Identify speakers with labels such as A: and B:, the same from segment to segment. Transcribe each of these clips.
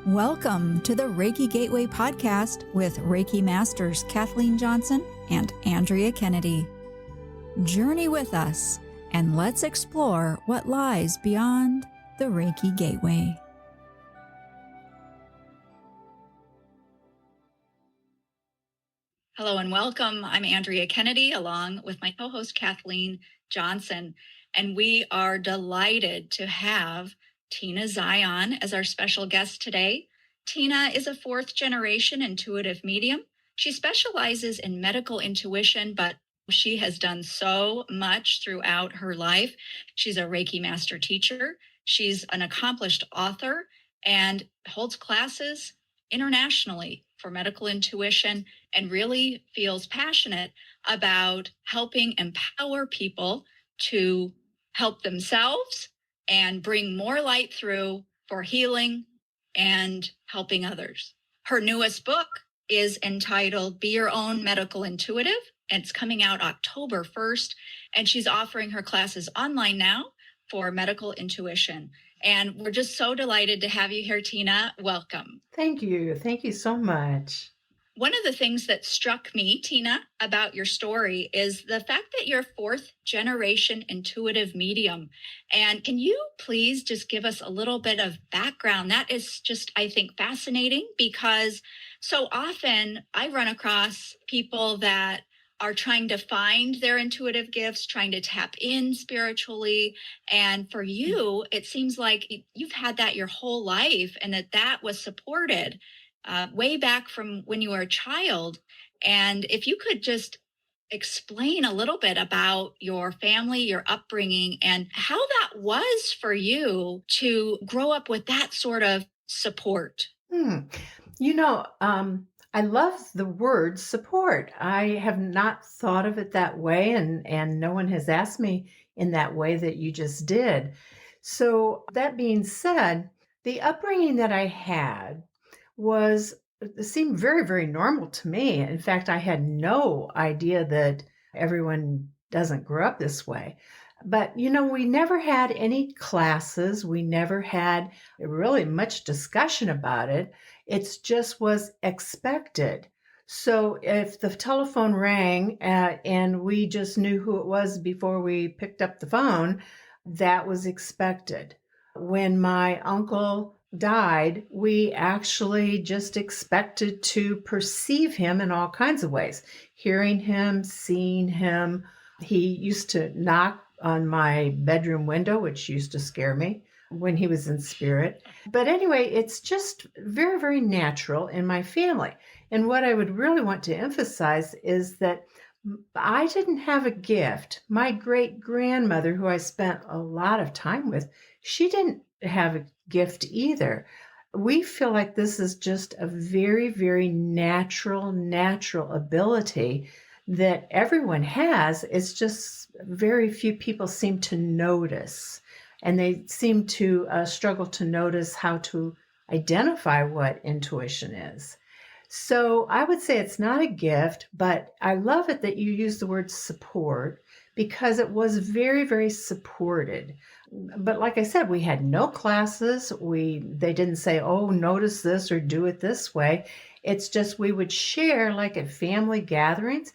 A: Welcome to the Reiki Gateway podcast with Reiki Masters Kathleen Johnson and Andrea Kennedy. Journey with us and let's explore what lies beyond the Reiki Gateway. Hello and welcome. I'm Andrea Kennedy along with my co-host Kathleen Johnson, and we are delighted to have Tina Zion as our special guest today. Tina is a fourth-generation intuitive medium. She specializes in medical intuition, but she has done so much throughout her life. She's a Reiki master teacher. She's an accomplished author and holds classes internationally for medical intuition and really feels passionate about helping empower people to help themselves and bring more light through for healing and helping others. Her newest book is entitled Be Your Own Medical Intuitive, and it's coming out October 1st, and she's offering her classes online now for medical intuition. And we're just so delighted to have you here, Tina. Welcome.
B: Thank you. Thank you so much.
A: One of the things that struck me, Tina, about your story is the fact that you're fourth generation intuitive medium. And can you please just give us a little bit of background? That is just, I think, fascinating because so often I run across people that are trying to find their intuitive gifts, trying to tap in spiritually. And for you, it seems like you've had that your whole life and that was supported way back from when you were a child. And if you could just explain a little bit about your family, your upbringing, and how that was for you to grow up with that sort of support.
B: I love the word support. I have not thought of it that way, and no one has asked me in that way that you just did. So that being said, the upbringing that I had seemed very, very normal to me. In fact, I had no idea that everyone doesn't grow up this way. But, we never had any classes. We never had really much discussion about it. It just was expected. So if the telephone rang and we just knew who it was before we picked up the phone, that was expected. When my uncle died, we actually just expected to perceive him in all kinds of ways, hearing him, seeing him. He used to knock on my bedroom window, which used to scare me when he was in spirit. But anyway, it's just very, very natural in my family. And what I would really want to emphasize is that I didn't have a gift. My great-grandmother, who I spent a lot of time with, she didn't have a gift either. We feel like this is just a very, very natural ability that everyone has. It's just very few people seem to notice, and they seem to struggle to notice how to identify what intuition is. So I would say it's not a gift, but I love it that you use the word support because it was very, very supported. But like I said, we had no classes. They didn't say, oh, notice this or do it this way. It's just we would share like at family gatherings,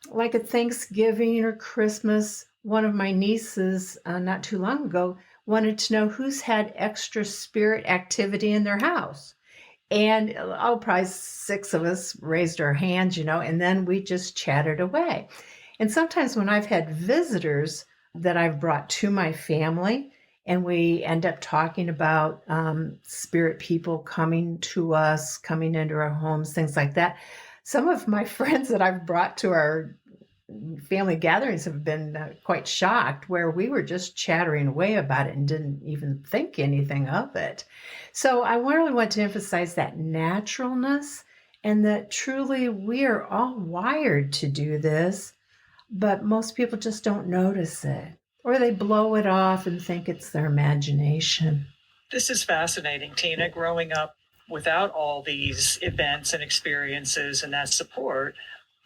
B: like at Thanksgiving or Christmas. One of my nieces not too long ago wanted to know who's had extra spirit activity in their house. And probably 6 of us raised our hands, and then we just chatted away. And sometimes when I've had visitors that I've brought to my family, and we end up talking about spirit people coming to us, coming into our homes, things like that. Some of my friends that I've brought to our family gatherings have been quite shocked, where we were just chattering away about it and didn't even think anything of it. So I really want to emphasize that naturalness and that truly we are all wired to do this, but most people just don't notice it, or they blow it off and think it's their imagination.
C: This is fascinating, Tina. Growing up without all these events and experiences and that support,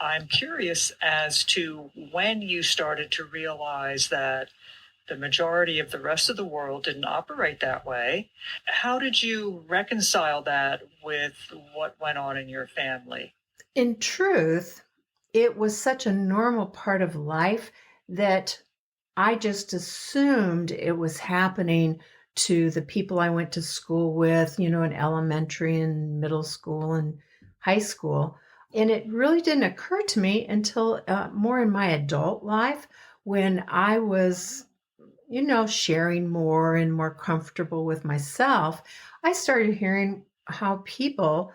C: I'm curious as to when you started to realize that the majority of the rest of the world didn't operate that way. How did you reconcile that with what went on in your family?
B: In truth, it was such a normal part of life that I just assumed it was happening to the people I went to school with, in elementary and middle school and high school. And it really didn't occur to me until more in my adult life when I was, sharing more and more comfortable with myself. I started hearing how people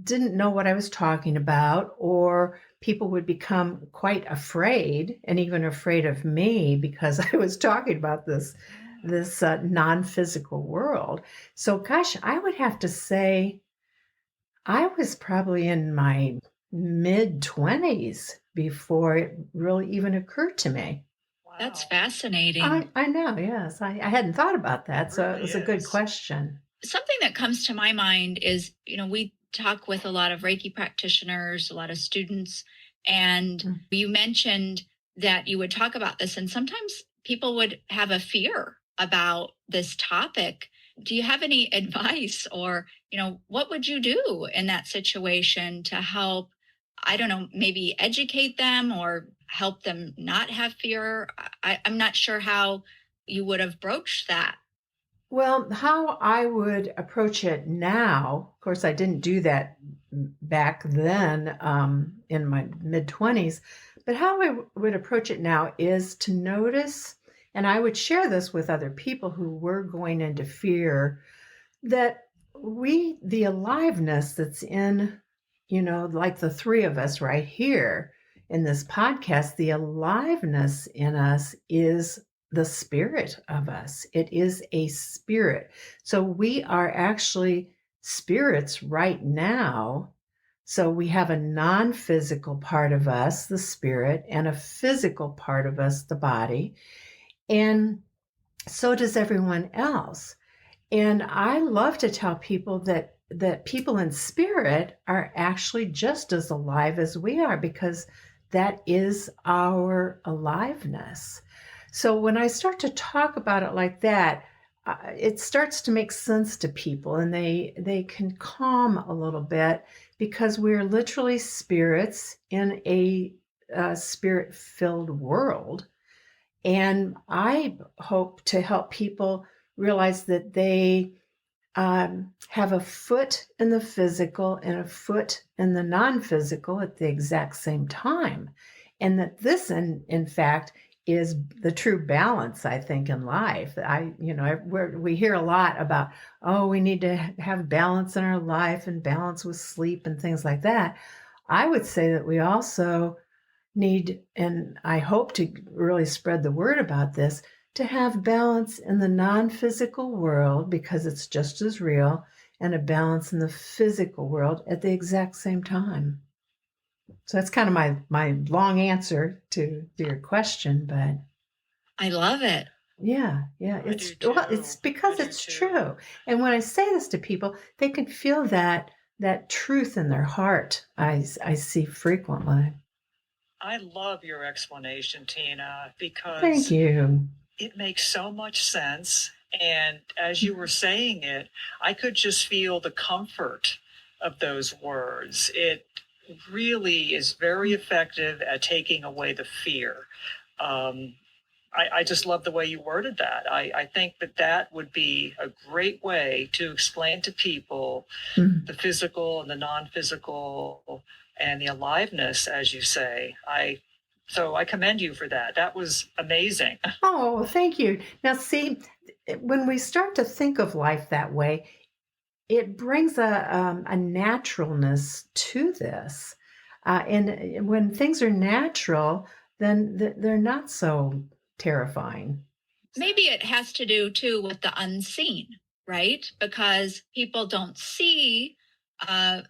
B: didn't know what I was talking about, or people would become quite afraid and even afraid of me because I was talking about this non-physical world. So, gosh, I would have to say I was probably in my mid 20s before it really even occurred to me.
A: That's
C: Wow.
A: fascinating.
B: I know, yes. I hadn't thought about that.
C: It
B: So it
C: really
B: was a good
C: is.
B: question.
A: Something that comes to my mind is, we talk with a lot of Reiki practitioners, a lot of students, and
B: Mm.
A: you mentioned that you would talk about this, and sometimes people would have a fear about this topic. Do you have any advice, or, what would you do in that situation to help, I don't know, maybe educate them or help them not have fear? I'm not sure how you would have broached that.
B: Well, how I would approach it now, of course, I didn't do that back then in my mid 20s, but how I would approach it now is to notice, and I would share this with other people who were going into fear, that the aliveness that's in, like the three of us right here in this podcast, the aliveness in us is the spirit of us. It is a spirit. So we are actually spirits right now. So we have a non physical part of us, the spirit, and a physical part of us, the body. And so does everyone else. And I love to tell people that people in spirit are actually just as alive as we are, because that is our aliveness. So when I start to talk about it like that, it starts to make sense to people, and they can calm a little bit, because we're literally spirits in a spirit filled world. And I hope to help people realize that they have a foot in the physical and a foot in the non-physical at the exact same time. And that this, in fact, is the true balance, I think, in life. We hear a lot about, oh, we need to have balance in our life and balance with sleep and things like that. I would say that we also need, and I hope to really spread the word about this, to have balance in the non-physical world, because it's just as real, and a balance in the physical world at the exact same time. So that's kind of my long answer to your question, but
A: I love it.
B: yeah,
C: I do
B: it's
C: too.
B: because
C: I do
B: it's
C: too.
B: true. And when I say this to people, they can feel that truth in their heart. I see frequently.
C: I love your explanation, Tina,
B: Thank
C: because
B: you.
C: it makes so much sense. And as you were saying it, I could just feel the comfort of those words. It really is very effective at taking away the fear. Um, I just love the way you worded that. I think that would be a great way to explain to people
B: Mm.
C: the physical and the non-physical and the aliveness, as you say. So I commend you for that. That was amazing.
B: Oh, thank you. Now, see, when we start to think of life that way, it brings a naturalness to this. And when things are natural, then they're not so terrifying.
A: Maybe it has to do too with the unseen, right? Because people don't see uh,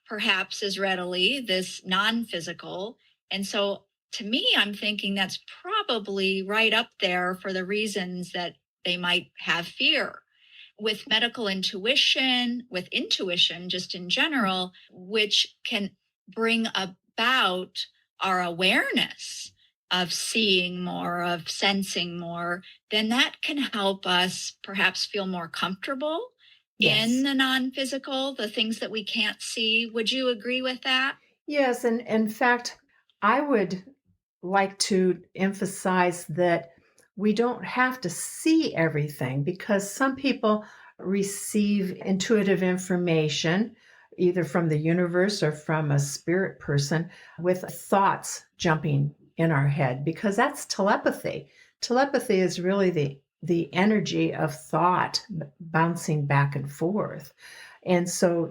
A: perhaps as readily this non physical. And so to me, I'm thinking that's probably right up there for the reasons that they might have fear. With medical intuition, with intuition, just in general, which can bring about our awareness. of seeing more, of sensing more, then that can help us perhaps feel more comfortable in
B: Yes.
A: the non-physical, the things that we can't see. Would you agree with that?
B: Yes, and in fact, I would like to emphasize that we don't have to see everything because some people receive intuitive information either from the universe or from a spirit person with thoughts jumping in our head because that's telepathy. Telepathy is really the energy of thought bouncing back and forth. And so,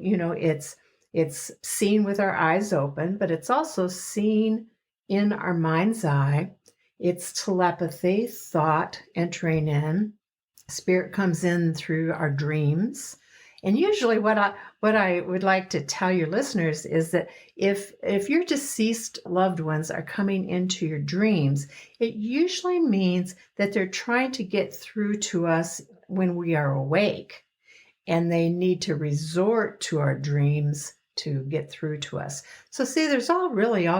B: it's seen with our eyes open, but it's also seen in our mind's eye. It's telepathy, thought entering in. Spirit comes in through our dreams. And usually what I would like to tell your listeners is that if your deceased loved ones are coming into your dreams, it usually means that they're trying to get through to us when we are awake and they need to resort to our dreams to get through to us. So see, there's all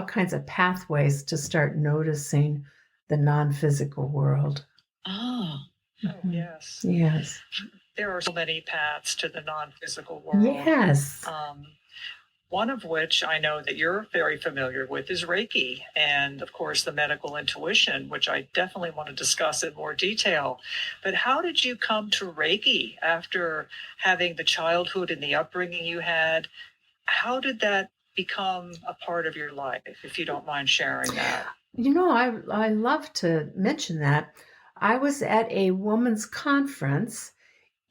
B: kinds of pathways to start noticing the non-physical world.
A: Oh,
C: Oh, yes.
B: Yes.
C: There are so many paths to the non-physical world.
B: Yes.
C: One of which I know that you're very familiar with is Reiki, and of course the medical intuition, which I definitely want to discuss in more detail. But how did you come to Reiki after having the childhood and the upbringing you had? How did that become a part of your life, if you don't mind sharing that?
B: I love to mention that. I was at a woman's conference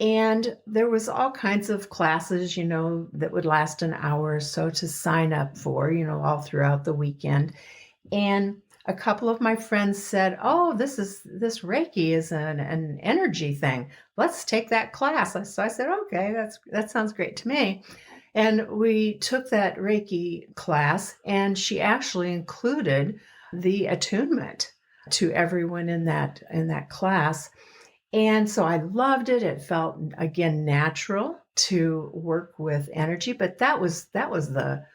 B: and there was all kinds of classes, that would last an hour or so to sign up for, all throughout the weekend. And a couple of my friends said, "Oh, this Reiki is an energy thing. Let's take that class." So I said, "Okay, that sounds great to me." And we took that Reiki class, and she actually included the attunement to everyone in that class. And so I loved it. It felt again natural to work with energy, but that was the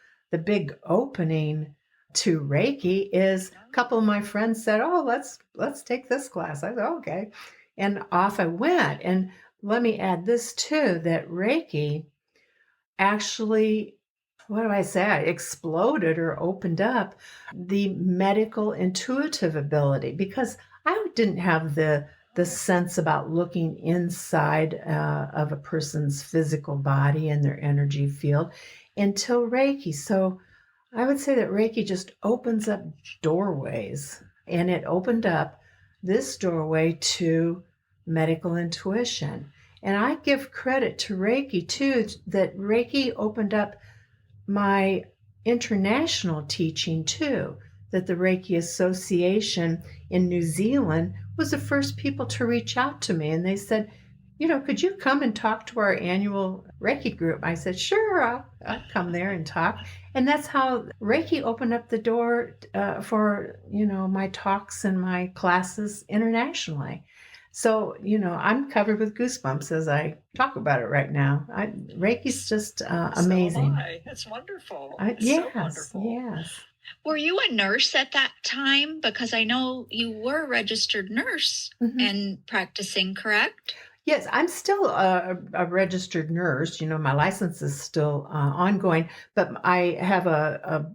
B: big opening to Reiki is a couple of my friends said, "Oh, let's take this class." I said, "Okay." And off I went. And let me add this too, that Reiki actually, what do I say? Exploded or opened up the medical intuitive ability because I didn't have the sense about looking inside of a person's physical body and their energy field until Reiki. So I would say that Reiki just opens up doorways, and it opened up this doorway to medical intuition. And I give credit to Reiki too, that Reiki opened up my international teaching too, that the Reiki Association in New Zealand was the first people to reach out to me. And they said, "Could you come and talk to our annual Reiki group?" I said, "Sure, I'll come there and talk." And that's how Reiki opened up the door for, my talks and my classes internationally. So, I'm covered with goosebumps as I talk about it right now. Reiki's just amazing.
C: So am I. It's wonderful. It's
B: Yes,
C: so wonderful.
B: yes.
A: were you a nurse at that time? Because I know you were a registered nurse
B: Mhm.
A: and practicing, correct?
B: Yes, I'm still a registered nurse. My license is still ongoing, but I have a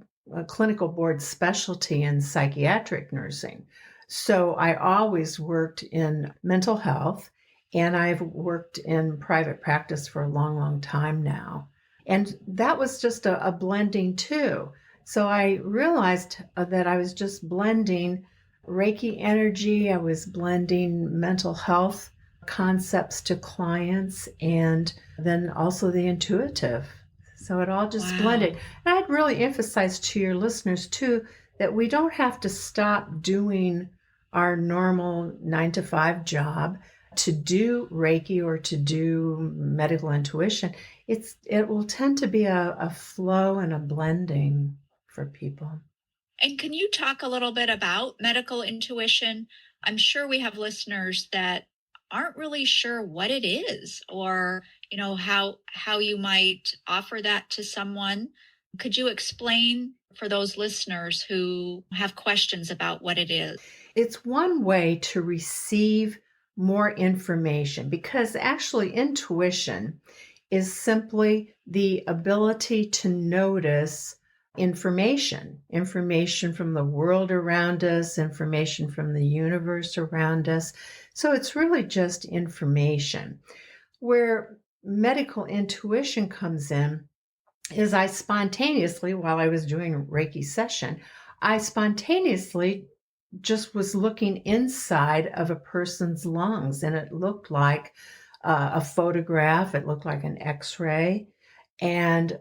B: clinical board specialty in psychiatric nursing. So I always worked in mental health, and I've worked in private practice for a long, long time now. And that was just a blending too. So I realized that I was just blending Reiki energy, I was blending mental health concepts to clients and then also the intuitive. So it all just blended.
A: Wow.
B: And I'd really emphasize to your listeners too that we don't have to stop doing our normal 9 to 5 job to do Reiki or to do medical intuition. It will tend to be a flow and a blending for people.
A: And can you talk a little bit about medical intuition? I'm sure we have listeners that aren't really sure what it is or, how you might offer that to someone Could you explain for those listeners who have questions about what it is?
B: It's one way to receive more information because actually intuition is simply the ability to notice information from the world around us, information from the universe around us. So it's really just information. Where medical intuition comes in is I spontaneously, while I was doing a Reiki session, I spontaneously just was looking inside of a person's lungs, and it looked like a photograph. It looked like an X-ray, and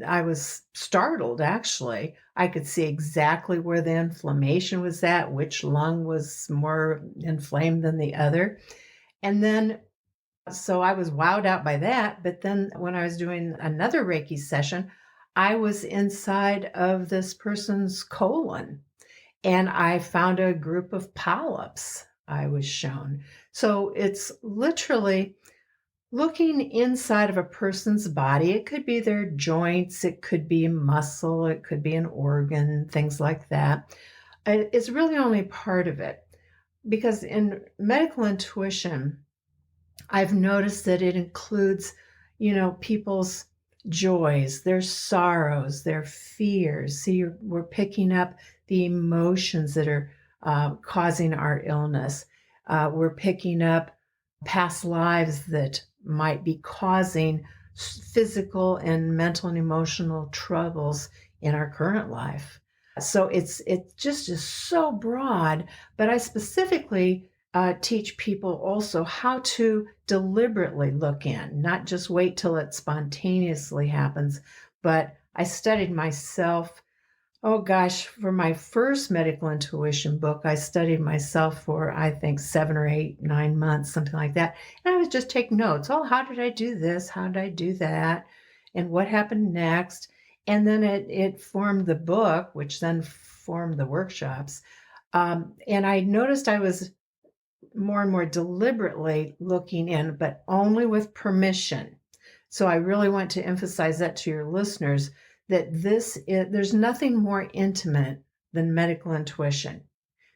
B: I was startled. Actually, I could see exactly where the inflammation was at, which lung was more inflamed than the other, and then. So I was wowed out by that. But then when I was doing another Reiki session, I was inside of this person's colon and I found a group of polyps I was shown. So it's literally looking inside of a person's body. It could be their joints, it could be muscle, it could be an organ, things like that. It's really only part of it because in medical intuition, I've noticed that it includes, people's joys, their sorrows, their fears. See, we're picking up the emotions that are causing our illness. We're picking up past lives that might be causing physical and mental and emotional troubles in our current life. So it just is so broad, but I specifically teach people also how to deliberately look in, not just wait till it spontaneously happens. But I studied myself. Oh gosh, for my first medical intuition book, I studied myself for, I think, 7 or 8, 9 months, something like that. And I would just take notes. Oh, how did I do this? How did I do that? And what happened next? And then it formed the book, which then formed the workshops. And I noticed I was more and more deliberately looking in, but only with permission. So I really want to emphasize that to your listeners that there's nothing more intimate than medical intuition,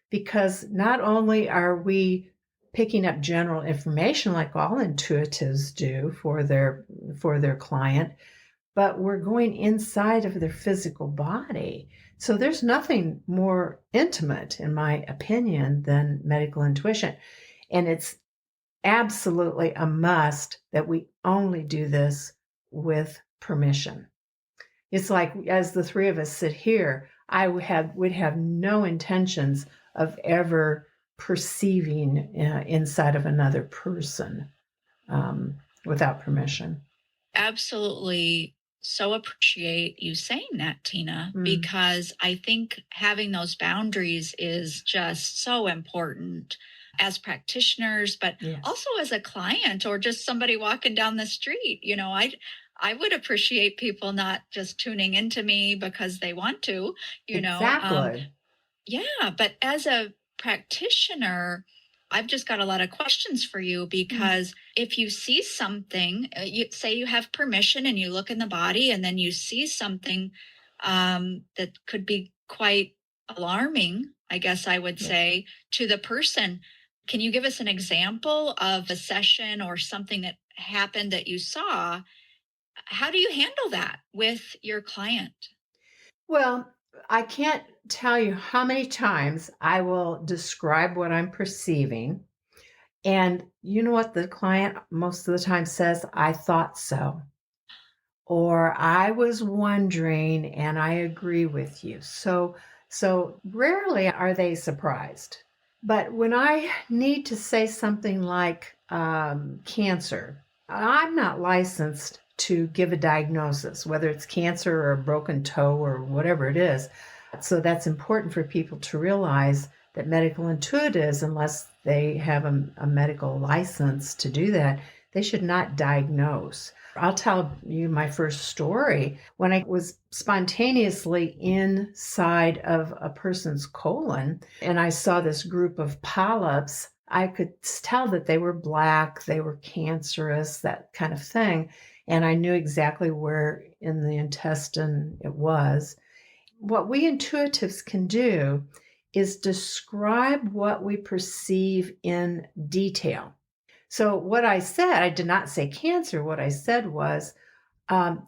B: because not only are we picking up general information like all intuitives do for their client, but we're going inside of their physical body. So there's nothing more intimate, in my opinion, than medical intuition. And it's absolutely a must that we only do this with permission. It's like, as the three of us sit here, I would have no intentions of ever perceiving inside of another person without permission.
A: Absolutely. So appreciate you saying that, Tina, because I think having those boundaries is just so important as practitioners, but
B: Yes.
A: also as a client or just somebody walking down the street. I would appreciate people not just tuning into me because they want to,
B: Exactly.
A: yeah, but as a practitioner, I've just got a lot of questions for you because if you see something, you say you have permission and you look in the body and then you see something that could be quite alarming, I guess I would say, to the person. Can you give us an example of a session or something that happened that you saw? How do you handle that with your client?
B: Well, I can't tell you how many times I will describe what I'm perceiving. And you know what the client most of the time says? I thought so. Or I was wondering and I agree with you. So rarely are they surprised. But when I need to say something like cancer, I'm not licensed to give a diagnosis, whether it's cancer or a broken toe or whatever it is. So that's important for people to realize that medical intuitives, unless they have a medical license to do that, they should not diagnose. I'll tell you my first story. When I was spontaneously inside of a person's colon and I saw this group of polyps, I could tell that they were black, they were cancerous, that kind of thing. and I knew exactly where in the intestine it was. What we intuitives can do is describe what we perceive in detail. So, what I said, I did not say cancer. What I said was,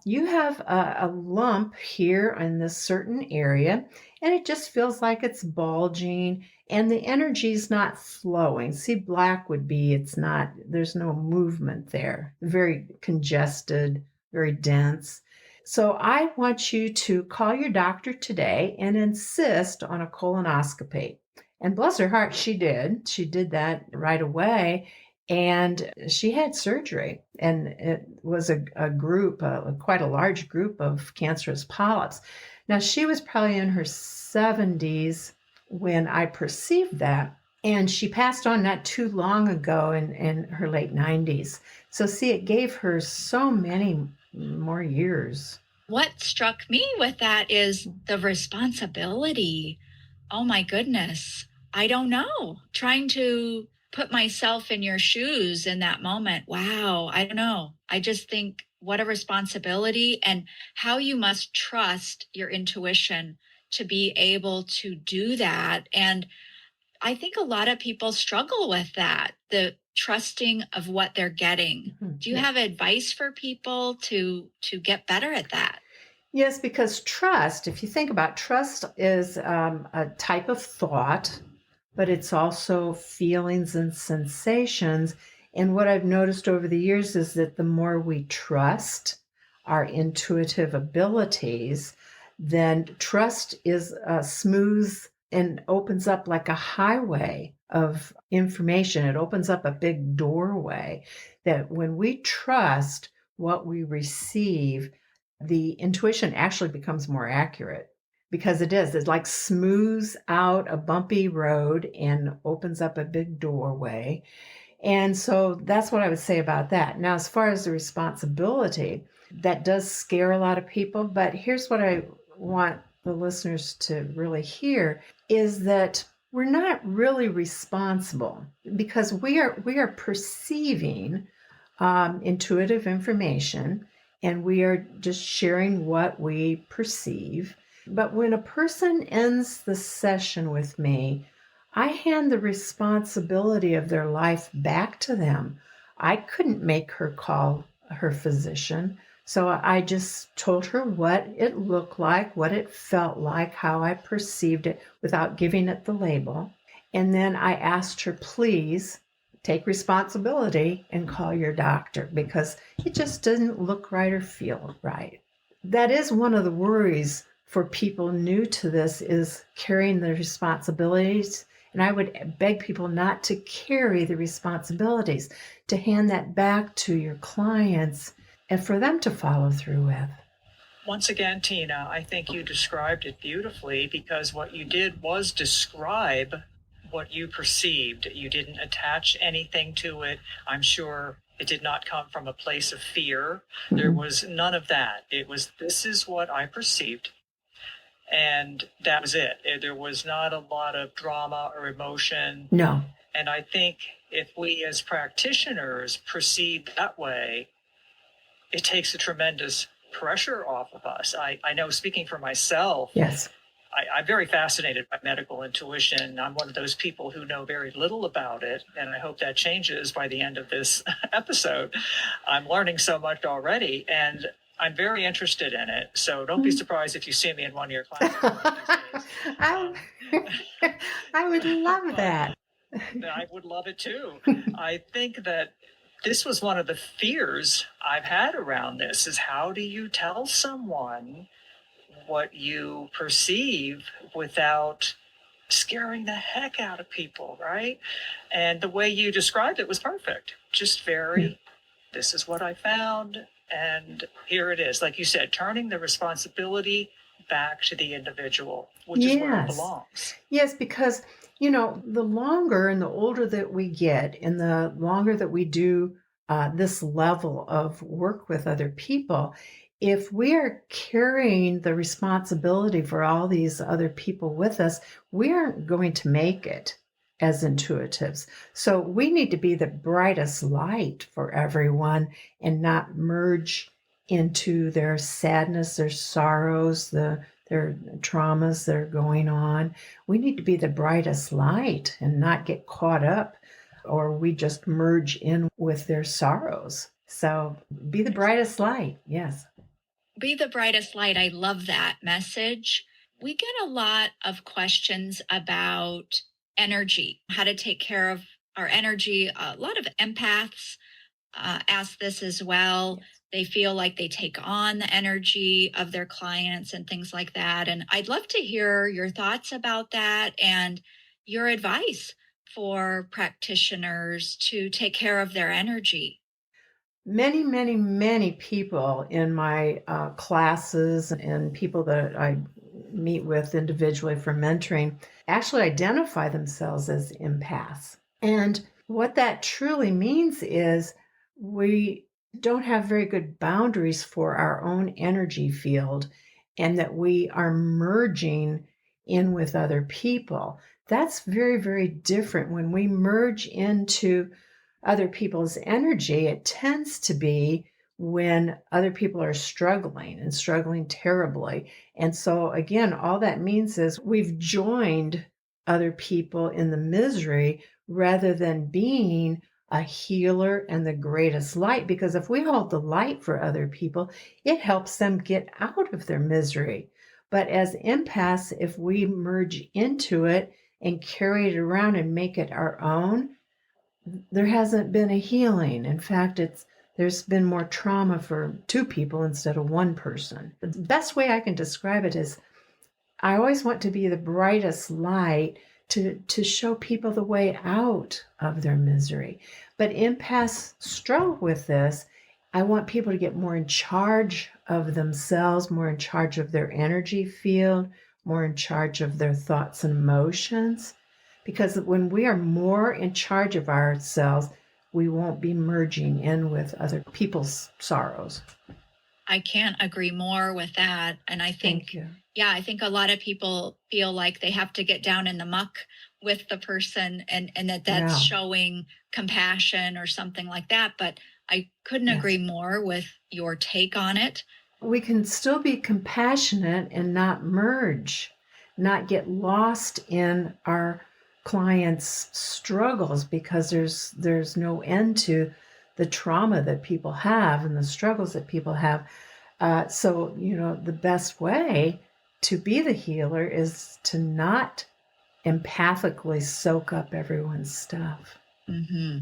B: you have a lump here in this certain area, and it just feels like it's bulging, and the energy's not flowing. See, black would be it's not, there's no movement there, very congested, very dense. So I want you to call your doctor today and insist on a colonoscopy. And bless her heart, she did. She did that right away. And she had surgery, and it was a group, quite a large group of cancerous polyps. Now, she was probably in her 70s when I perceived that, and she passed on not too long ago in her late 90s. So, see, it gave her so many more years.
A: What struck me with that is the responsibility. Oh my goodness. I don't know. Trying to put myself in your shoes in that moment. Wow. I don't know. I just think what a responsibility, and how you must trust your intuition to be able to do that. And I think a lot of people struggle with that, the trusting of what they're getting. Do you
B: Yeah.
A: have advice for people to get better at that?
B: Yes, because trust, if you think about trust, is a type of thought, but it's also feelings and sensations. And what I've noticed over the years is that the more we trust our intuitive abilities, then trust is smooth and opens up like a highway of information. It opens up a big doorway that when we trust what we receive, the intuition actually becomes more accurate because it like smooths out a bumpy road and opens up a big doorway. And so that's what I would say about that. Now, as far as the responsibility, that does scare a lot of people, but here's what I want the listeners to really hear is that we're not really responsible because we are perceiving intuitive information, and we are just sharing what we perceive. But when a person ends the session with me, I hand the responsibility of their life back to them. I couldn't make her call her physician. So I just told her what it looked like, what it felt like, how I perceived it without giving it the label. And then I asked her, please take responsibility and call your doctor because it just didn't look right or feel right. That is one of the worries for people new to this, is carrying the responsibilities. And I would beg people not to carry the responsibilities, to hand that back to your clients and for them to follow through with.
C: Once again, Tina, I think you described it beautifully, because what you did was describe what you perceived. You didn't attach anything to it. I'm sure it did not come from a place of fear. There was none of that. It was, this is what I perceived. And that was it. There was not a lot of drama or emotion.
B: No.
C: And I think if we as practitioners proceed that way, it takes a tremendous pressure off of us. I know, speaking for myself,
B: Yes.
C: I'm very fascinated by medical intuition. I'm one of those people who know very little about it, and I hope that changes by the end of this episode. I'm learning so much already, and I'm very interested in it. So don't be surprised if you see me in one of your classes.
B: I would love that.
C: I would love it too. I think that this was one of the fears I've had around this, is how do you tell someone what you perceive without scaring the heck out of people, right? And the way you described it was perfect. Just very, this is what I found, and here it is. Like you said, turning the responsibility back to the individual, which is where it belongs.
B: Yes, because, the longer and the older that we get, and the longer that we do this level of work with other people, if we are carrying the responsibility for all these other people with us, we aren't going to make it. as intuitives. So we need to be the brightest light for everyone and not merge into their sadness, their sorrows, their traumas that are going on. We need to be the brightest light and not get caught up, or we just merge in with their sorrows. So be the brightest light. Yes.
A: Be the brightest light. I love that message. We get a lot of questions about energy, how to take care of our energy. A lot of empaths ask this as well. They feel like they take on the energy of their clients and things like that. And I'd love to hear your thoughts about that and your advice for practitioners to take care of their energy.
B: Many, many, many people in my classes and people that I meet with individually for mentoring actually identify themselves as empaths. And what that truly means is we don't have very good boundaries for our own energy field and that we are merging in with other people. That's very, very different. When we merge into other people's energy, it tends to be when other people are struggling and struggling terribly. And so, again, all that means is we've joined other people in the misery rather than being a healer and the greatest light. Because if we hold the light for other people, it helps them get out of their misery. But as empaths, if we merge into it and carry it around and make it our own, there hasn't been a healing. In fact, there's been more trauma for two people instead of one person. The best way I can describe it is I always want to be the brightest light to show people the way out of their misery. But empaths struggle with this. I want people to get more in charge of themselves, more in charge of their energy field, more in charge of their thoughts and emotions. Because when we are more in charge of ourselves, we won't be merging in with other people's sorrows.
A: I can't agree more with that. And I think,
B: Thank you.
A: yeah, I think a lot of people feel like they have to get down in the muck with the person and that's
B: Yeah.
A: showing compassion or something like that. But I couldn't
B: Yes.
A: agree more with your take on it.
B: We can still be compassionate and not merge, not get lost in our clients' struggles, because there's no end to the trauma that people have and the struggles that people have. So, the best way to be the healer is to not empathically soak up everyone's stuff.
A: Mm-hmm.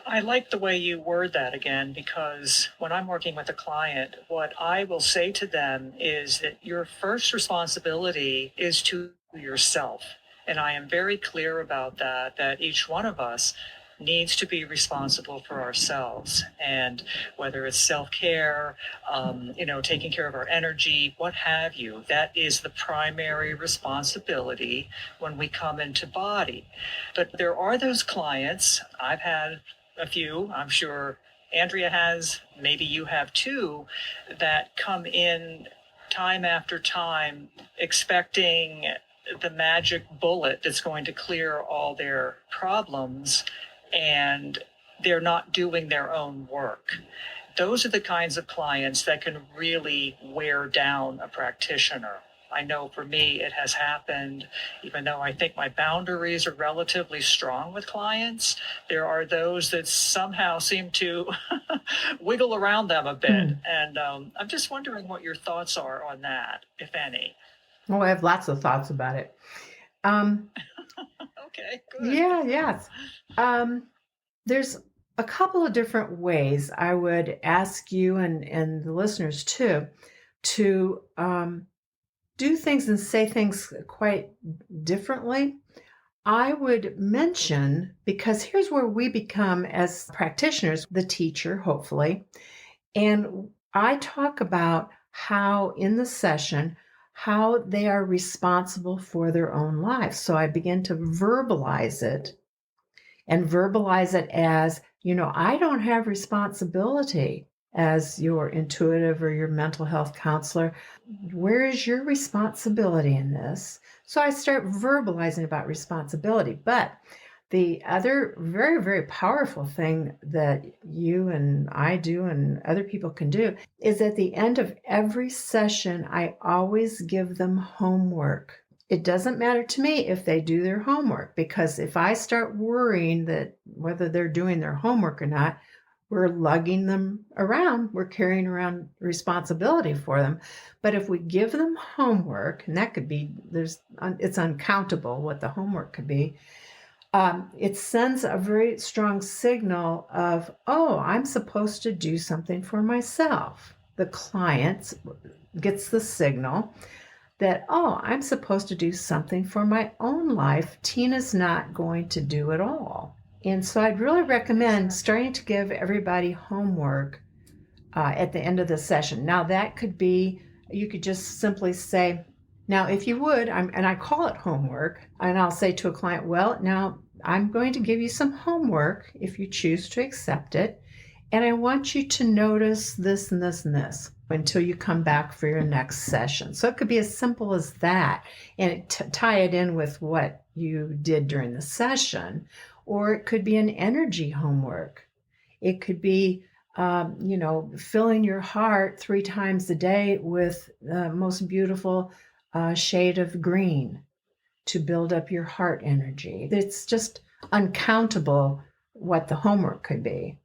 C: I like the way you word that again, because when I'm working with a client, what I will say to them is that your first responsibility is to yourself. And I am very clear about that each one of us needs to be responsible for ourselves. And whether it's self-care, taking care of our energy, what have you, that is the primary responsibility when we come into body. But there are those clients, I've had a few, I'm sure Andrea has, maybe you have too, that come in time after time expecting the magic bullet that's going to clear all their problems, and they're not doing their own work. Those are the kinds of clients that can really wear down a practitioner. I know for me it has happened, even though I think my boundaries are relatively strong with clients, there are those that somehow seem to wiggle around them a bit. And I'm just wondering what your thoughts are on that, if any.
B: Oh, I have lots of thoughts about it.
C: Okay, good.
B: Yeah, yes. There's a couple of different ways I would ask you and the listeners too to do things and say things quite differently. I would mention, because here's where we become, as practitioners, the teacher, hopefully. And I talk about how in the session, how they are responsible for their own lives. So I begin to verbalize it as, I don't have responsibility as your intuitive or your mental health counselor. Where is your responsibility in this? So I start verbalizing about responsibility. But The other very, very powerful thing that you and I do and other people can do is at the end of every session, I always give them homework. It doesn't matter to me if they do their homework, because if I start worrying that whether they're doing their homework or not, we're lugging them around, we're carrying around responsibility for them. But if we give them homework, and that could be, it's uncountable what the homework could be, it sends a very strong signal of, oh, I'm supposed to do something for myself. The client gets the signal that, oh, I'm supposed to do something for my own life. Tina's not going to do it all. And so I'd really recommend starting to give everybody homework at the end of the session. Now, that could be, you could just simply say, now, if you would, and I call it homework, and I'll say to a client, well, now I'm going to give you some homework if you choose to accept it. And I want you to notice this and this and this until you come back for your next session. So it could be as simple as that, and tie it in with what you did during the session. Or it could be an energy homework. It could be filling your heart 3 times a day with the most beautiful shade of green to build up your heart energy. It's just uncountable what the homework could be.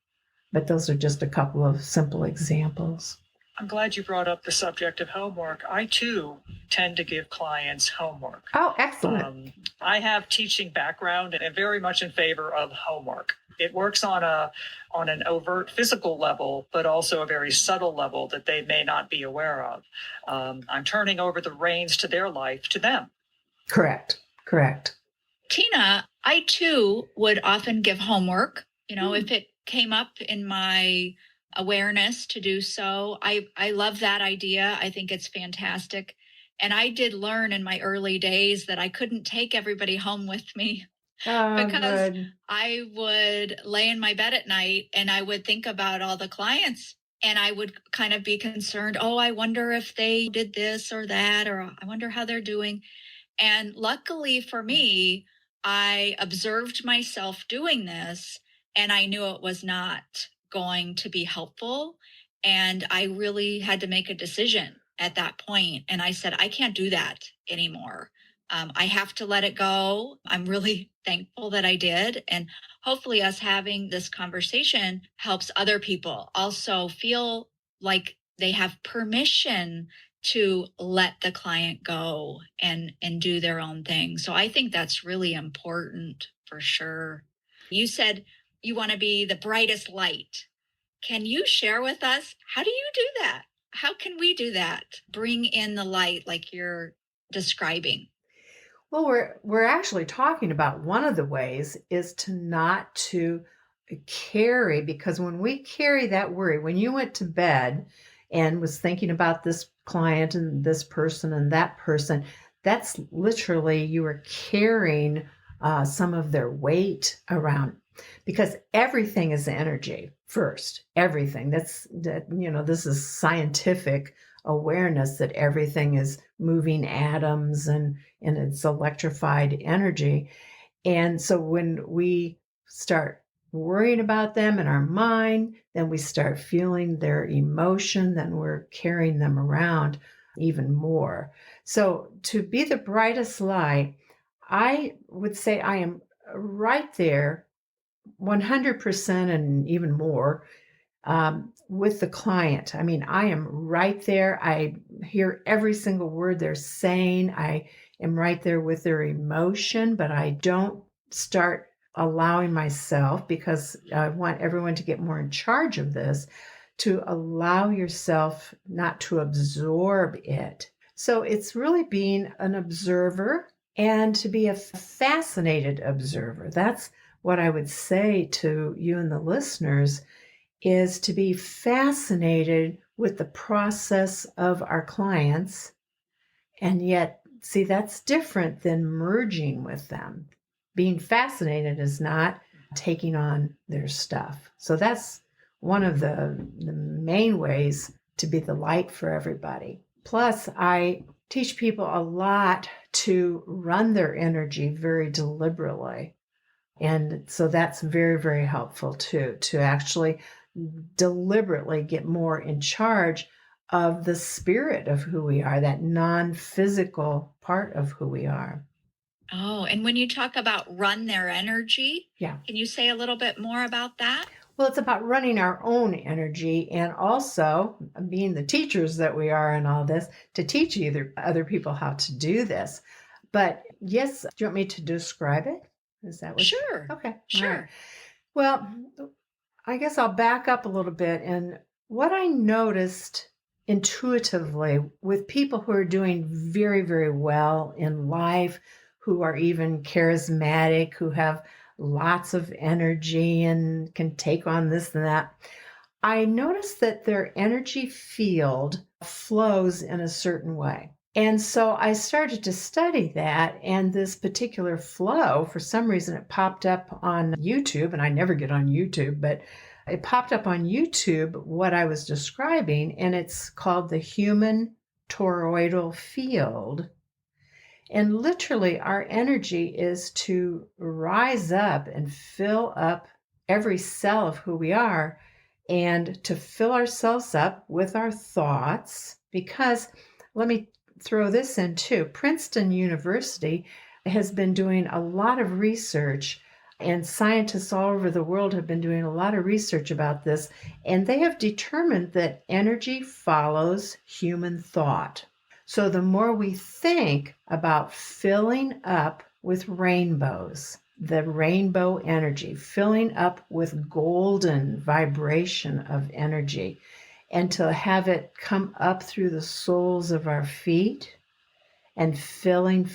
B: But those are just a couple of simple examples.
C: I'm glad you brought up the subject of homework. I too tend to give clients homework.
B: Oh, excellent.
C: I have teaching background and very much in favor of homework. It works on an overt physical level, but also a very subtle level that they may not be aware of. I'm turning over the reins to their life to them.
B: Correct.
A: Tina, I too would often give homework, if it came up in my awareness to do so. I love that idea. I think it's fantastic. And I did learn in my early days that I couldn't take everybody home with me. Because
B: good.
A: I would lay in my bed at night and I would think about all the clients, and I would kind of be concerned. Oh, I wonder if they did this or that, or I wonder how they're doing. And luckily for me, I observed myself doing this, and I knew it was not going to be helpful. And I really had to make a decision at that point. And I said, I can't do that anymore. I have to let it go. I'm really thankful that I did. And hopefully us having this conversation helps other people also feel like they have permission to let the client go and do their own thing. So I think that's really important for sure. You said you want to be the brightest light. Can you share with us, how do you do that? How can we do that? Bring in the light like you're describing.
B: Well, we're actually talking about one of the ways is to not to carry, because when we carry that worry, when you went to bed and was thinking about this client and this person and that person, that's literally you were carrying some of their weight around, because everything is energy first. Everything this is scientific awareness that everything is moving atoms and it's electrified energy. And so when we start worrying about them in our mind, then we start feeling their emotion, then we're carrying them around even more. So to be the brightest light, I would say I am right there 100% and even more with the client. I mean, I am right there. I hear every single word they're saying. I am right there with their emotion, but I don't start allowing myself, because I want everyone to get more in charge of this, to allow yourself not to absorb it. So it's really being an observer and to be a fascinated observer. That's what I would say to you and the listeners, is to be fascinated with the process of our clients. And yet, see, that's different than merging with them. Being fascinated is not taking on their stuff. So that's one of the main ways to be the light for everybody. Plus, I teach people a lot to run their energy very deliberately. And so that's very, very helpful too, to actually deliberately get more in charge of the spirit of who we are, that non-physical part of who we are.
A: Oh, and when you talk about run their energy,
B: Yeah.
A: can you say a little bit more about that?
B: Well, it's about running our own energy and also being the teachers that we are in all this to teach either other people how to do this. But yes, do you want me to describe it? Is that what?
A: Sure.
B: Okay. All right.
A: Sure.
B: Well, I guess I'll back up a little bit. And what I noticed intuitively with people who are doing very, very well in life, who are even charismatic, who have lots of energy and can take on this and that, I noticed that their energy field flows in a certain way. And so I started to study that, and this particular flow, for some reason, it popped up on YouTube, and I never get on YouTube, but it popped up on YouTube what I was describing, and it's called the human toroidal field. And literally, our energy is to rise up and fill up every cell of who we are and to fill ourselves up with our thoughts. Because let me throw this in too. Princeton University has been doing a lot of research, and scientists all over the world have been doing a lot of research about this, and they have determined that energy follows human thought. So the more we think about filling up with rainbows, the rainbow energy, filling up with golden vibration of energy, and to have it come up through the soles of our feet and filling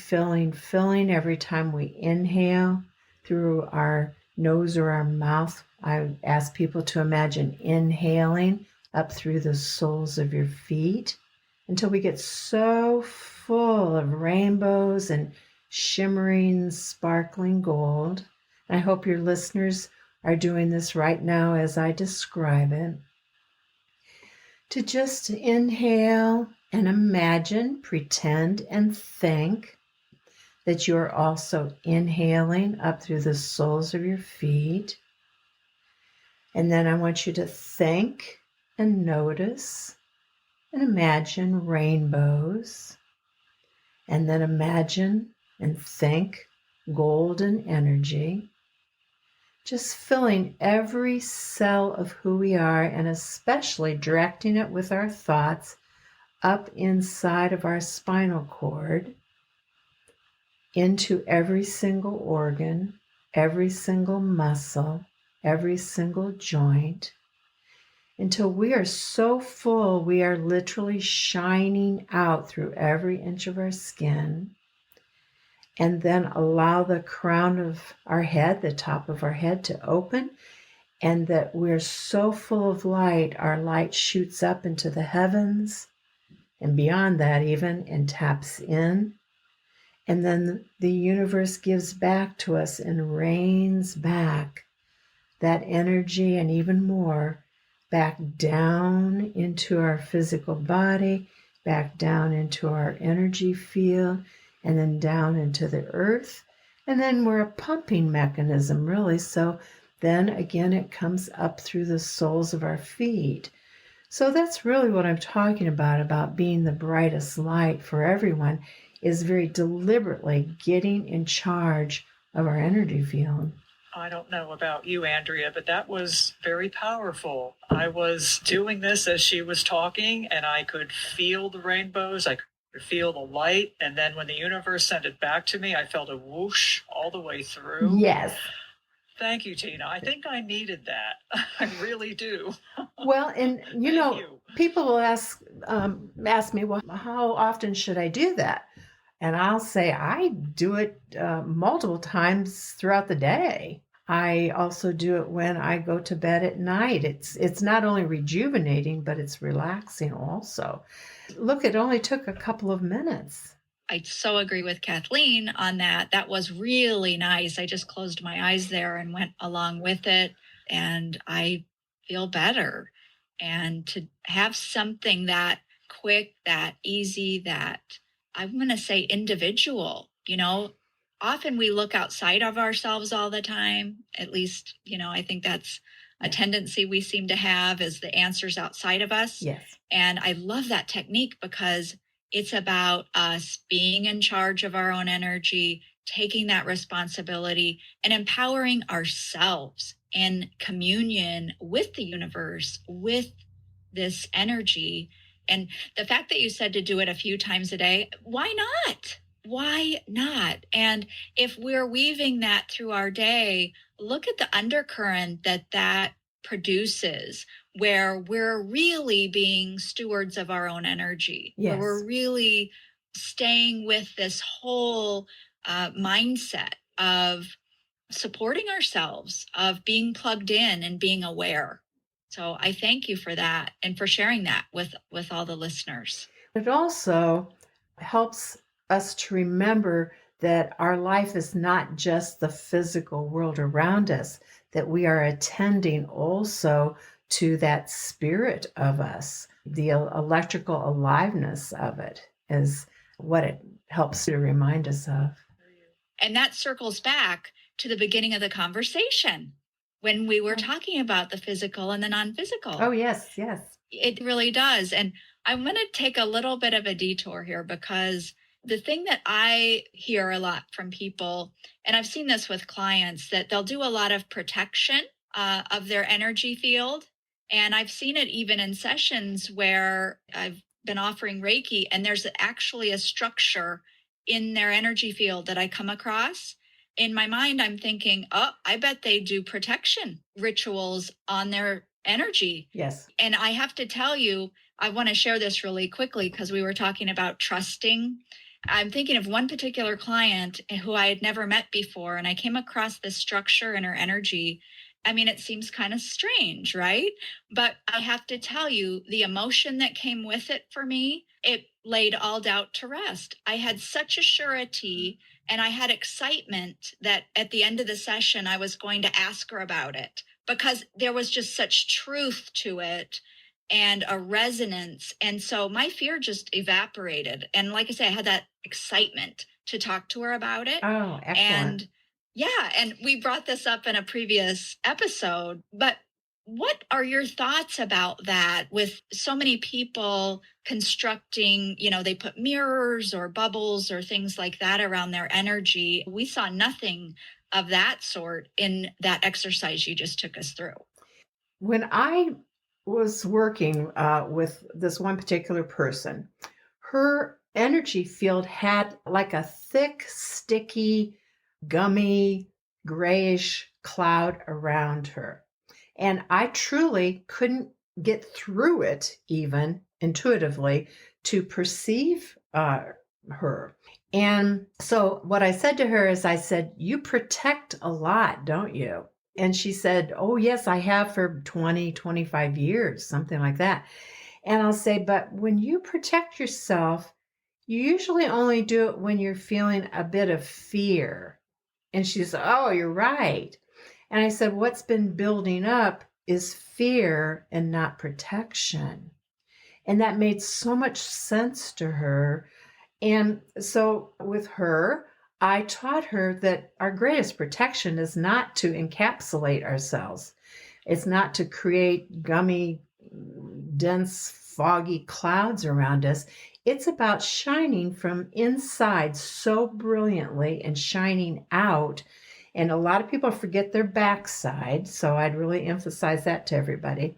B: every time we inhale through our nose or our mouth. I ask people to imagine inhaling up through the soles of your feet until we get so full of rainbows and shimmering, sparkling gold. And I hope your listeners are doing this right now as I describe it. To just inhale and imagine, pretend, and think that you're also inhaling up through the soles of your feet. And then I want you to think and notice and imagine rainbows. And then imagine and think golden energy, just filling every cell of who we are, and especially directing it with our thoughts up inside of our spinal cord, into every single organ, every single muscle, every single joint, until we are so full we are literally shining out through every inch of our skin. And then allow the crown of our head, the top of our head, to open, and that we're so full of light, our light shoots up into the heavens and beyond that even, and taps in. And then the universe gives back to us and rains back that energy and even more back down into our physical body, back down into our energy field, and then down into the earth. And then we're a pumping mechanism, really. So then again, it comes up through the soles of our feet. So that's really what I'm talking about being the brightest light for everyone, is very deliberately getting in charge of our energy field.
C: I don't know about you, Andrea, but that was very powerful. I was doing this as she was talking, and I could feel the rainbows. I could feel the light. And then when the universe sent it back to me, I felt a whoosh all the way through.
B: Yes.
C: Thank you, Tina. I think I needed that. I really do.
B: Well, and people will ask me, well, how often should I do that? And I'll say I do it multiple times throughout the day. I also do it when I go to bed at night. It's not only rejuvenating, but it's relaxing also. Look, it only took a couple of minutes.
A: I so agree with Kathleen on that. That was really nice. I just closed my eyes there and went along with it, and I feel better. And to have something that quick, that easy, that I'm going to say individual, often we look outside of ourselves all the time. At least, I think that's a tendency we seem to have, is the answers outside of us.
B: Yes.
A: And I love that technique because it's about us being in charge of our own energy, taking that responsibility, and empowering ourselves in communion with the universe, with this energy. And the fact that you said to do it a few times a day, why not? Why not? And if we're weaving that through our day, look at the undercurrent that produces, where we're really being stewards of our own energy, where
B: Yes.
A: we're really staying with this whole mindset of supporting ourselves, of being plugged in and being aware. So I thank you for that and for sharing that with all the listeners.
B: It also helps us to remember that our life is not just the physical world around us, that we are attending also to that spirit of us. The electrical aliveness of it is what it helps to remind us of.
A: And that circles back to the beginning of the conversation when we were talking about the physical and the non-physical.
B: Oh, yes, yes.
A: It really does. And I'm going to take a little bit of a detour here, because the thing that I hear a lot from people, and I've seen this with clients, that they'll do a lot of protection of their energy field. And I've seen it even in sessions where I've been offering Reiki, and there's actually a structure in their energy field that I come across. In my mind, I'm thinking, oh, I bet they do protection rituals on their energy.
B: Yes.
A: And I have to tell you, I want to share this really quickly because we were talking about trusting. I'm thinking of one particular client who I had never met before, and I came across this structure in her energy. I mean, it seems kind of strange, right? But I have to tell you, the emotion that came with it for me, it laid all doubt to rest. I had such a surety and I had excitement that at the end of the session, I was going to ask her about it, because there was just such truth to it and a resonance. And so my fear just evaporated. And like I say, I had that excitement to talk to her about it.
B: Oh, excellent.
A: And yeah, and we brought this up in a previous episode, but what are your thoughts about that, with so many people constructing, they put mirrors or bubbles or things like that around their energy? We saw nothing of that sort in that exercise you just took us through.
B: When I was working with this one particular person, her energy field had like a thick, sticky, gummy, grayish cloud around her. And I truly couldn't get through it, even intuitively, to perceive her. And so what I said to her is, I said, you protect a lot, don't you? And she said, oh, yes, I have for 20, 25 years, something like that. And I'll say, but when you protect yourself, you usually only do it when you're feeling a bit of fear. And she said, oh, you're right. And I said, what's been building up is fear and not protection. And that made so much sense to her. And so with her, I taught her that our greatest protection is not to encapsulate ourselves. It's not to create gummy, dense, foggy clouds around us. It's about shining from inside so brilliantly and shining out. And a lot of people forget their backside, so I'd really emphasize that to everybody.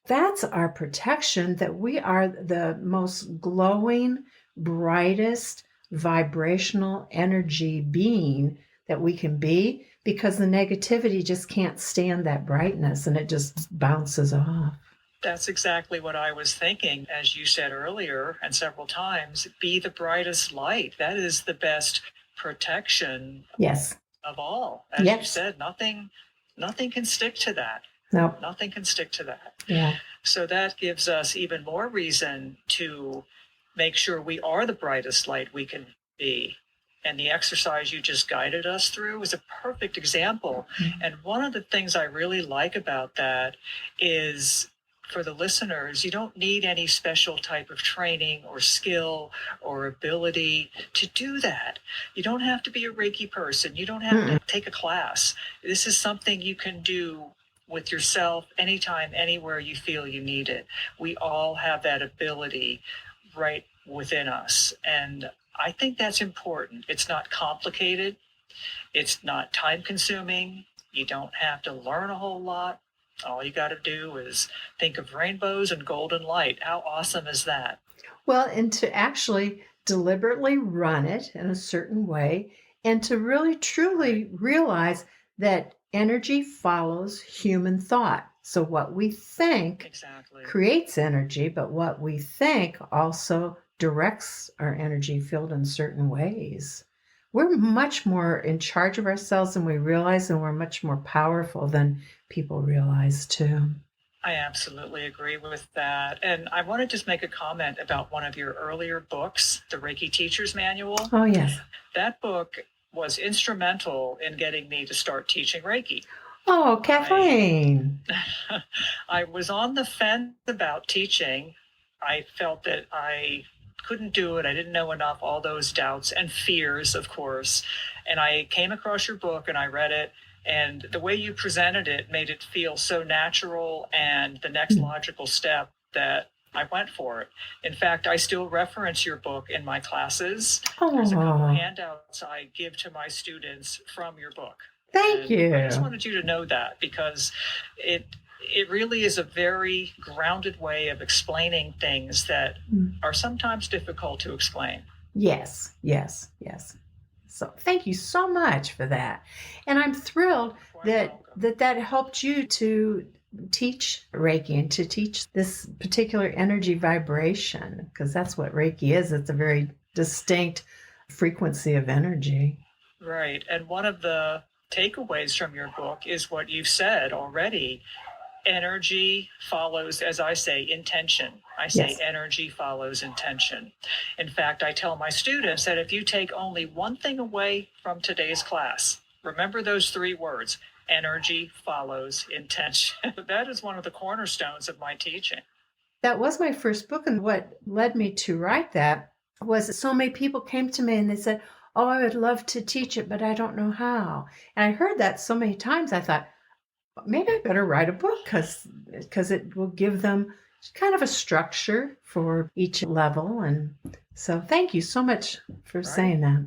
B: That's our protection, that we are the most glowing, brightest, vibrational energy being that we can be, because the negativity just can't stand that brightness and it just bounces off.
C: That's exactly what I was thinking. As you said earlier, and several times, be the brightest light. That is the best protection.
B: Yes.
C: Of all. As
B: yes.
C: you said, nothing can stick to that.
B: Nope.
C: Nothing can stick to that.
B: Yeah.
C: So that gives us even more reason to make sure we are the brightest light we can be. And the exercise you just guided us through is a perfect example. Mm-hmm. And one of the things I really like about that is for the listeners, you don't need any special type of training or skill or ability to do that. You don't have to be a Reiki person. You don't have to take a class. This is something you can do with yourself anytime, anywhere you feel you need it. We all have that ability right within us. And I think that's important. It's not complicated. It's not time consuming. You don't have to learn a whole lot. All you got to do is think of rainbows and golden light. How awesome is that?
B: Well, and to actually deliberately run it in a certain way and to really truly realize that energy follows human thought. So what we think
C: Exactly.
B: creates energy, but what we think also directs our energy field in certain ways. We're much more in charge of ourselves than we realize, and we're much more powerful than people realize too.
C: I absolutely agree with that. And I want to just make a comment about one of your earlier books, the Reiki Teacher's Manual.
B: Oh, yes.
C: That book was instrumental in getting me to start teaching Reiki.
B: Oh, Kathleen.
C: I was on the fence about teaching. I felt that I couldn't do it. I didn't know enough, all those doubts and fears, of course. And I came across your book and I read it. And the way you presented it made it feel so natural and the next logical step that I went for it. In fact, I still reference your book in my classes. There's a couple handouts I give to my students from your book.
B: Thank you.
C: I just wanted you to know that because it really is a very grounded way of explaining things that are sometimes difficult to explain.
B: Yes. So thank you so much for that. And I'm thrilled that helped you to teach Reiki and to teach this particular energy vibration, because that's what Reiki is. It's a very distinct frequency of energy.
C: Right. And one of the takeaways from your book is what you've said already. Energy follows, as I say, intention. I say
B: Yes.
C: Energy follows intention. In fact, I tell my students that if you take only one thing away from today's class, remember those 3 words, energy follows intention. That is one of the cornerstones of my teaching.
B: That was my first book, and what led me to write that was that so many people came to me and they said, "Oh, I would love to teach it, but I don't know how." And I heard that so many times, I thought, maybe I better write a book because it will give them kind of a structure for each level. And so thank you so much for saying that.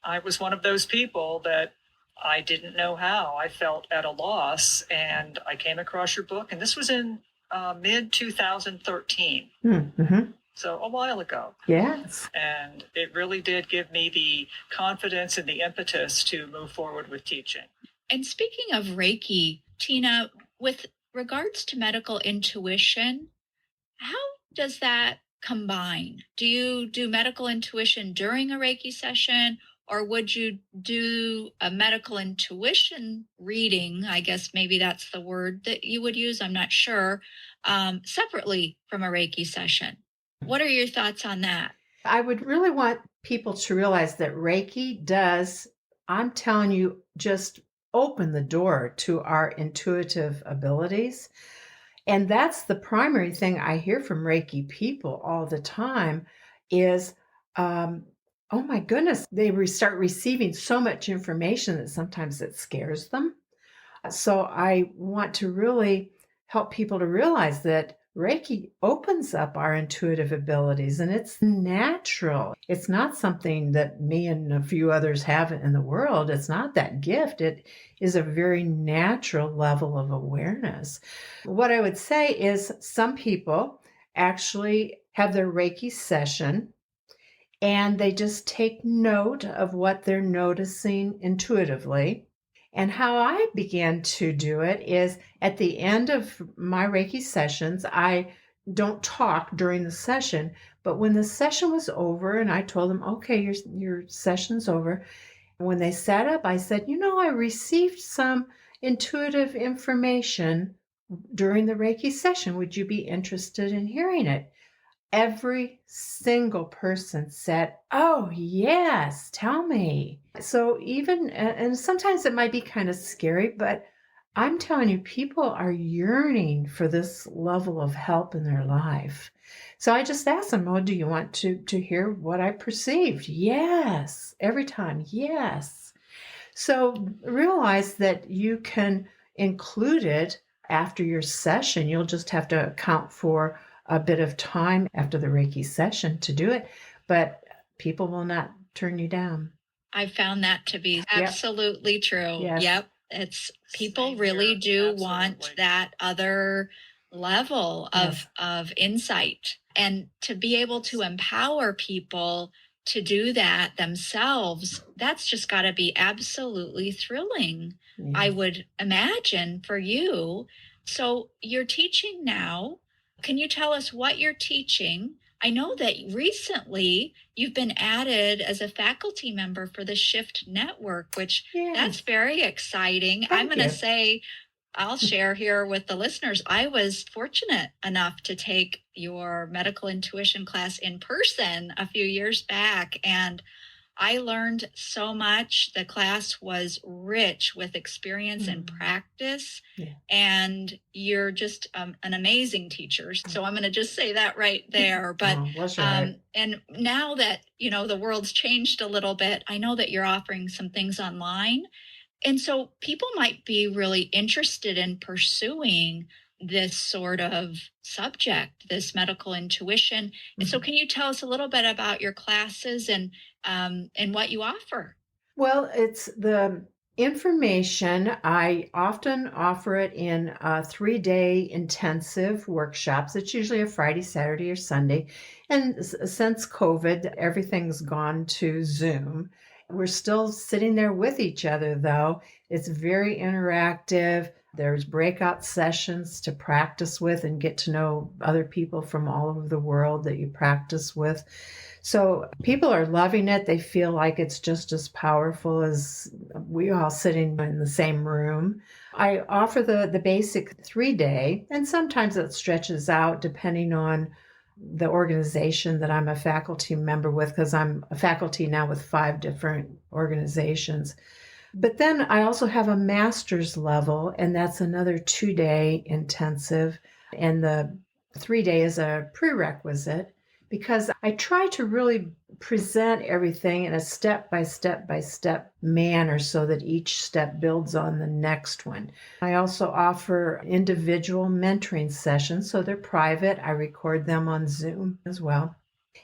C: I was one of those people that I didn't know how. I felt at a loss, and I came across your book, and this was in mid-2013.
B: Mm-hmm.
C: So a while ago.
B: Yes.
C: And it really did give me the confidence and the impetus to move forward with teaching.
A: And speaking of Reiki, Tina, with regards to medical intuition, how does that combine? Do you do medical intuition during a Reiki session, or would you do a medical intuition reading? I guess maybe that's the word that you would use. I'm not sure. Separately from a Reiki session. What are your thoughts on that?
B: I would really want people to realize that Reiki does, I'm telling you, just open the door to our intuitive abilities. And that's the primary thing I hear from Reiki people all the time is, oh my goodness, they start receiving so much information that sometimes it scares them. So I want to really help people to realize that Reiki opens up our intuitive abilities, and it's natural. It's not something that me and a few others have in the world. It's not that gift. It is a very natural level of awareness. What I would say is some people actually have their Reiki session and they just take note of what they're noticing intuitively. And how I began to do it is at the end of my Reiki sessions, I don't talk during the session, but when the session was over and I told them, okay, your session's over. When they sat up, I said, I received some intuitive information during the Reiki session. Would you be interested in hearing it? Every single person said, oh, yes, tell me. So even, and sometimes it might be kind of scary, but I'm telling you, people are yearning for this level of help in their life. So I just asked them, "Well, do you want to hear what I perceived?" Yes, every time, yes. So realize that you can include it after your session. You'll just have to account for a bit of time after the Reiki session to do it, but people will not turn you down.
A: I found that to be
B: Yep.
A: absolutely true.
B: Yes.
A: Yep. It's people
C: Same
A: really
C: here.
A: do want
C: Absolutely.
A: that other level
B: Yes.
A: of insight, and to be able to empower people to do that themselves. That's just got to be absolutely thrilling. I
B: Yes.
A: would imagine for you. So you're teaching now. Can you tell us what you're teaching? I know that recently you've been added as a faculty member for the Shift Network, which that's
B: Yes.
A: very exciting. I'm
B: Thank
A: going to
B: you.
A: say, I'll share here with the listeners. I was fortunate enough to take your medical intuition class in person a few years back, and I learned so much. The class was rich with experience and practice,
B: Yeah.
A: and you're just an amazing teacher. So I'm going to just say that right there. But
B: Oh, bless your heart.
A: and now that the world's changed a little bit, I know that you're offering some things online, and so people might be really interested in pursuing this sort of subject, this medical intuition. And so,
B: Mhm.
A: can you tell us a little bit about your classes and what you offer?
B: Well, it's the information. I often offer it in 3-day intensive workshops. It's usually a Friday, Saturday, or Sunday. And since COVID, everything's gone to Zoom. We're still sitting there with each other, though. It's very interactive. There's breakout sessions to practice with and get to know other people from all over the world that you practice with. So people are loving it. They feel like it's just as powerful as we all sitting in the same room. I offer the basic 3-day, and sometimes it stretches out depending on the organization that I'm a faculty member with, because I'm a faculty now with 5 different organizations. But then I also have a master's level, and that's another 2-day intensive. And the 3-day is a prerequisite because I try to really present everything in a step by step by step manner so that each step builds on the next one. I also offer individual mentoring sessions, so they're private. I record them on Zoom as well.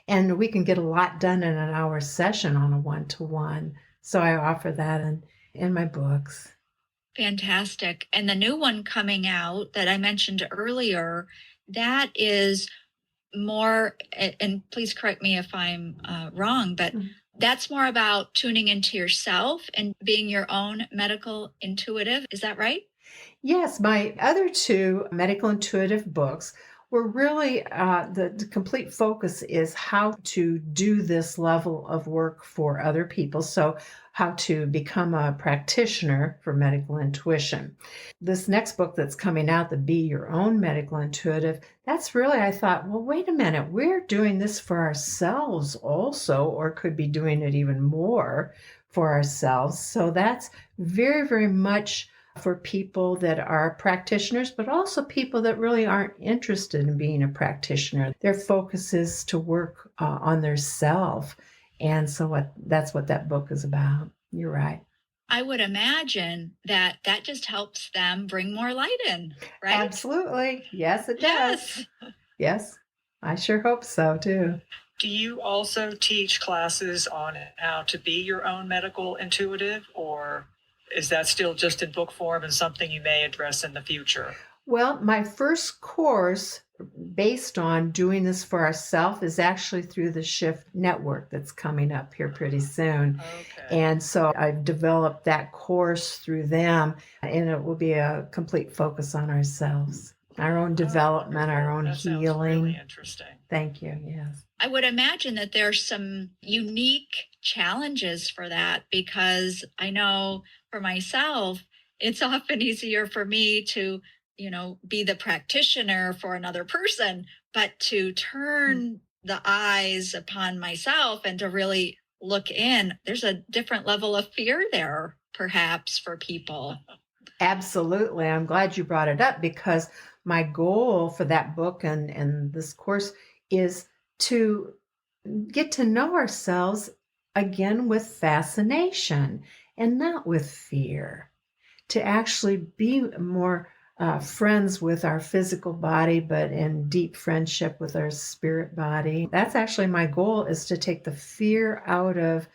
B: And we can get a lot done in an hour session on a one-to-one. So I offer that in my books.
A: Fantastic. And the new one coming out that I mentioned earlier, that is more, and please correct me if I'm wrong, but
B: Mhm.
A: that's more about tuning into yourself and being your own medical intuitive. Is that right?
B: Yes, my other 2 medical intuitive books were really the complete focus is how to do this level of work for other people. So, how to become a practitioner for medical intuition. This next book that's coming out, the Be Your Own Medical Intuitive, that's really, I thought, well, wait a minute, we're doing this for ourselves also, or could be doing it even more for ourselves. So, that's very, very much for people that are practitioners, but also people that really aren't interested in being a practitioner. Their focus is to work on their self. And so that's what that book is about. You're right.
A: I would imagine that that just helps them bring more light in, right?
B: Absolutely. Yes, it does.
A: Yes.
B: Yes, I sure hope so too.
C: Do you also teach classes on how to be your own medical intuitive, or is that still just in book form and something you may address in the future?
B: Well, my first course based on doing this for ourselves is actually through the Shift Network that's coming up here pretty soon.
C: Okay.
B: And so I've developed that course through them, and it will be a complete focus on ourselves, our own development, our
C: Wonderful.
B: own
C: That sounds
B: healing.
C: really interesting.
B: Thank you. Yes.
A: I would imagine that there's some unique challenges for that, because I know for myself, it's often easier for me to, be the practitioner for another person, but to turn the eyes upon myself and to really look in, there's a different level of fear there, perhaps, for people.
B: Absolutely. I'm glad you brought it up because my goal for that book and this course is to get to know ourselves again with fascination and not with fear, to actually be more friends with our physical body, but in deep friendship with our spirit body. That's actually my goal, is to take the fear out of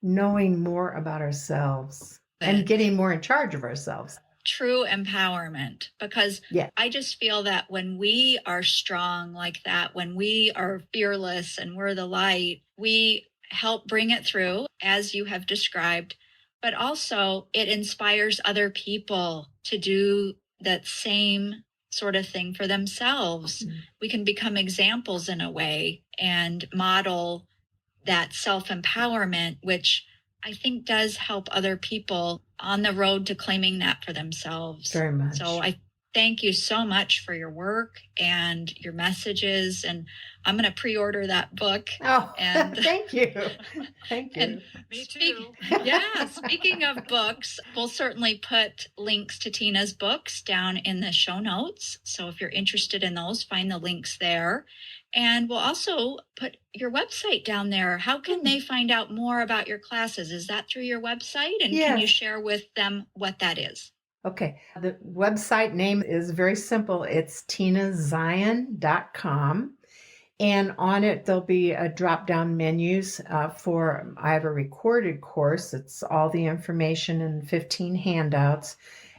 B: knowing more about ourselves and getting more in charge of ourselves.
A: True empowerment, because
B: Yeah.
A: I just feel that when we are strong like that, when we are fearless and we're the light, we help bring it through as you have described, but also it inspires other people to do that same sort of thing for themselves. We can become examples in a way and model that self-empowerment, which I think does help other people on the road to claiming that for themselves.
B: Very much.
A: So I thank you so much for your work and your messages. And I'm going to pre-order that book.
B: Oh,
A: and
B: thank you. Thank you.
A: And
C: Me too.
A: speaking of books, we'll certainly put links to Tina's books down in the show notes. So if you're interested in those, find the links there. And we'll also put your website down there. How can they find out more about your classes? Is that through your website? And can you share with them what that is?
B: Okay. The website name is very simple. It's tinazion.com. And on it, there'll be a drop-down menus I have a recorded course. It's all the information and 15 handouts.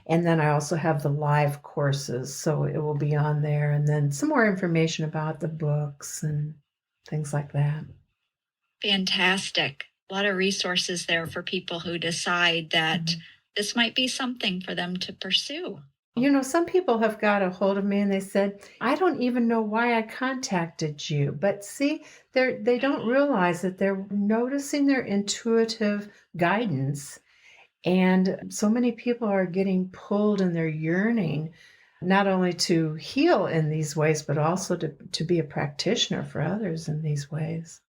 B: And then I also have the live courses, so it will be on there. And then some more information about the books and things like that.
A: Fantastic. A lot of resources there for people who decide that this might be something for them to pursue.
B: You know, some people have got a hold of me and they said, I don't even know why I contacted you. But see, they don't realize that they're noticing their intuitive guidance. And so many people are getting pulled in their yearning, not only to heal in these ways, but also to be a practitioner for others in these ways.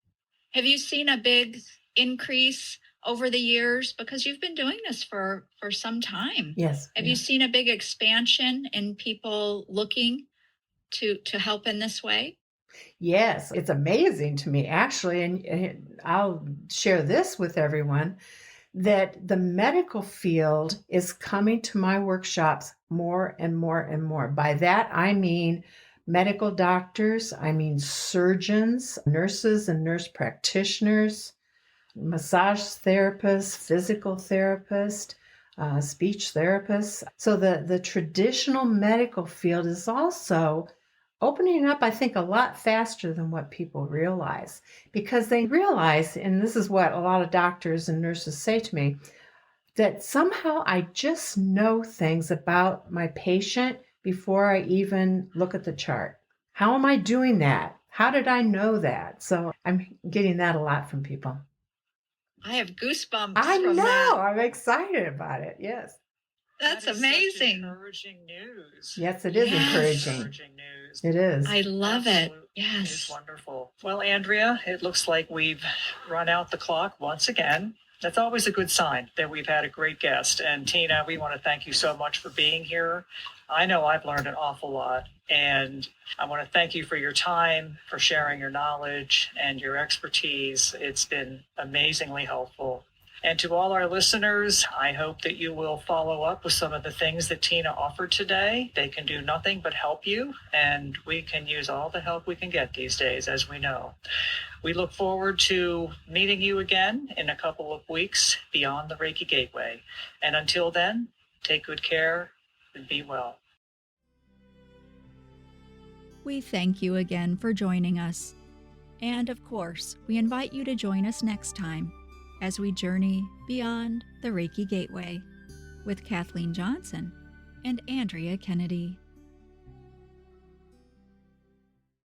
A: Have you seen a big increase over the years? Because you've been doing this for some time.
B: Yes.
A: Have you seen a big expansion in people looking to help in this way?
B: Yes, it's amazing to me, actually. And I'll share this with everyone, that the medical field is coming to my workshops more and more and more. By that, I mean medical doctors, I mean surgeons, nurses and nurse practitioners, massage therapists, physical therapists, speech therapists. So the traditional medical field is also opening up, I think, a lot faster than what people realize, because they realize, and this is what a lot of doctors and nurses say to me, that somehow I just know things about my patient before I even look at the chart. How am I doing that? How did I know that? So I'm getting that a lot from people.
A: I have goosebumps.
B: I
A: from
B: know.
A: that.
B: I'm excited about it. Yes.
A: That's
C: That is
A: amazing.
C: Such encouraging news.
B: Yes, it is encouraging.
C: News.
B: It is.
A: I love
C: Absolutely.
A: it. Yes.
C: It's wonderful. Well, Andrea, it looks like we've run out the clock once again. That's always a good sign that we've had a great guest. And Tina, we want to thank you so much for being here. I know I've learned an awful lot, and I want to thank you for your time, for sharing your knowledge and your expertise. It's been amazingly helpful. And to all our listeners, I hope that you will follow up with some of the things that Tina offered today. They can do nothing but help you, and we can use all the help we can get these days, as we know. We look forward to meeting you again in a couple of weeks beyond the Reiki Gateway. And until then, take good care and be well.
A: We thank you again for joining us. And of course, we invite you to join us next time as we journey beyond the Reiki Gateway with Kathleen Johnson and Andrea Kennedy.